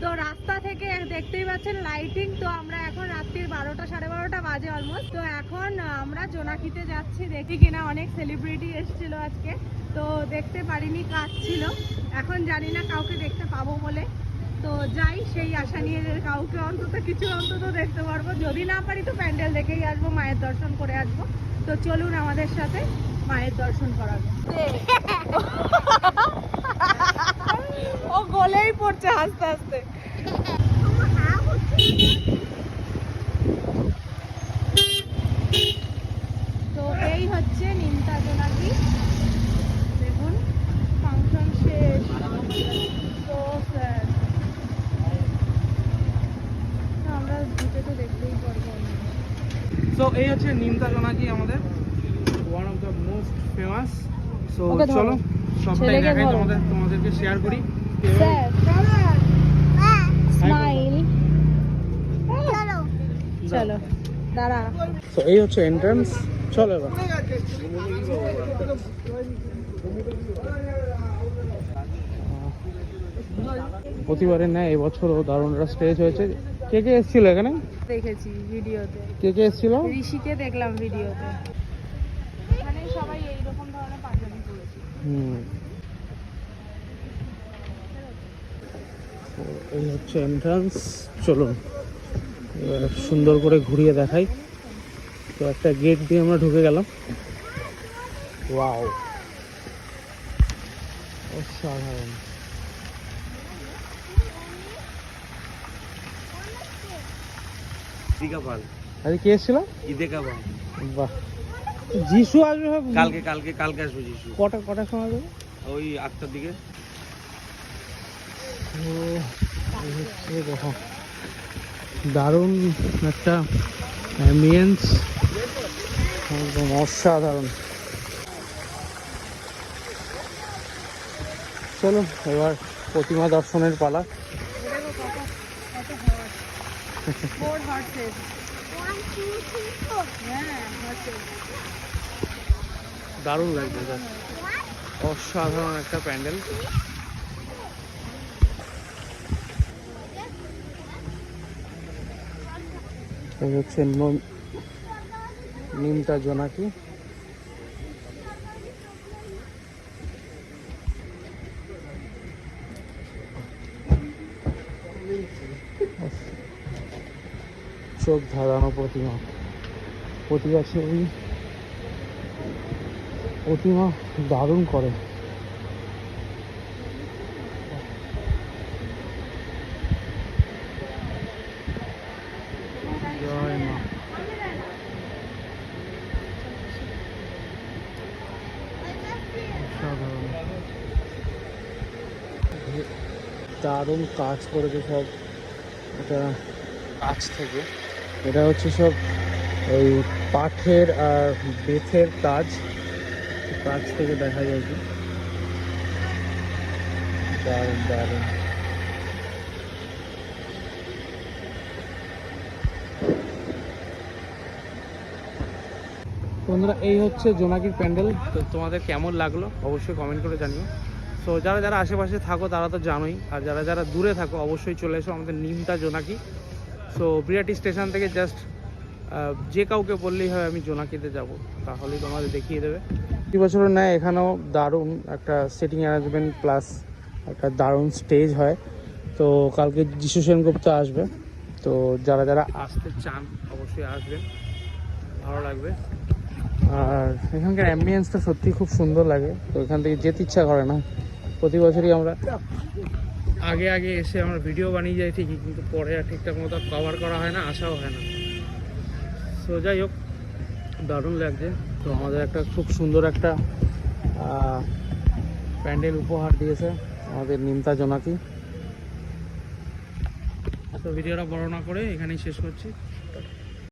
তো রাস্তা থেকে দেখতেই পাচ্ছেন লাইটিং। তো আমরা এখন রাত্রির 12টা 12:30 বাজে অলমোস্ট। তো এখন আমরা জোনাকিতে যাচ্ছি, দেখি কিনা অনেক সেলিব্রিটি এসেছিল আজকে, তো দেখতে পারিনি, কাজ ছিল। এখন জানি না কাউকে দেখতে পাবো বলে, তো যাই সেই আশা নিয়ে যে কাউকে অন্তত কিছু অন্তত দেখতে পারবো। যদি না পারি তো প্যান্ডেল দেখেই আসবো, মায়ের দর্শন করে আসবো। তো চলুন আমাদের সাথে মায়ের দর্শন করাবো। ও গলেই পড়ছে আস্তে আস্তে। তো এই হচ্ছে নিমতা জোনাকি, দেখুন ফাংশন শেষ। তো স্যার আমরা দুটো তো দেখতেই পারবো না। সো এই হচ্ছে নিমতা জোনাকি, আমাদের one of the most famous. So চলো সবটাই দেখাই তোমাদেরকে শেয়ার করি। স্মাইল, চলো দাঁড়া। তো এই হচ্ছে এন্ট্রান্স, চলো এবার। প্রতিবারে নেয় এবছরও দারুণ একটা স্টেজ হয়েছে। কে কে এসেছিল এখানে? দেখেছি ভিডিওতে। কে কে এসেছিল? ঋষিকে দেখলাম ভিডিওতে। এখানে সবাই এইরকম ধরনের পাঞ্জাবি পরেছে। এই হচ্ছে এন্ট্রান্স, চলুন এবার সুন্দর করে ঘুরিয়ে দেখাই। তো একটা গেট দিয়ে আমরা ঢুকে গেলাম। ওয়াও, অসাধারণ। আরে কে এসেছিল? বাহ, যিশু আসবে কালকে আসবে যিশু। কটার সময় আসবে? ওই 8টার দিকে। দেখো দারুণ একটা অ্যাম্বিয়েন্স, একদম অসাধারণ। চলো এবার প্রতিমা দর্শনের পালা। দারুণ লাগছে, অসাধারণ একটা প্যান্ডেল। এই হচ্ছে নিমতা জোনাকি। চোখ ধাঁধানো প্রতিমা, প্রতিমা দারুণ করে। জয় মা। দারুণ কাজ করেছে সব, এটা কাছ থেকে, এটা হচ্ছে সব ওই পাঠের আর বেথের কাজ থেকে দেখা যায়। কি দারুণ দারুণ। বন্ধুরা এই হচ্ছে জোনাকির প্যান্ডেল। তো তোমাদের কেমন লাগলো অবশ্যই কমেন্ট করে জানিও। সো যারা যারা আশেপাশে থাকো তারা তো জানোই, আর যারা যারা দূরে থাকো অবশ্যই চলে এসো আমাদের নিমতা জোনাকি। সো বিরাটি স্টেশন থেকে জাস্ট যে কাউকে বললেই হয় আমি জোনাকিতে যাব, তাহলেই তোমাদের দেখিয়ে দেবে। প্রতি বছর নেয় এখানেও দারুণ একটা সিটিং অ্যারেঞ্জমেন্ট প্লাস একটা দারুণ স্টেজ হয়। তো কালকে যিশু সেনগুপ্ত আসবে, তো যারা যারা আসতে চান অবশ্যই আসবেন, ভালো লাগবে। আর এখানকার অ্যাম্বিয়েন্সটা সত্যি খুব সুন্দর লাগে, তো এখান থেকে যেতে ইচ্ছা করে না। প্রতি বছরই আমরা আগে এসে আমরা ভিডিও বানিয়ে যাই ঠিকই, কিন্তু পরে আর ঠিকঠাক মতো কভার করা হয় না, আসাও হয় না। সো যাই হোক, দারুণ লাগছে। তো আমাদের একটা খুব সুন্দর একটা প্যান্ডেল উপহার দিয়েছে আমাদের নিমতা জোনাকি। তো ভিডিওটা বড় না করে এখানেই শেষ করছি।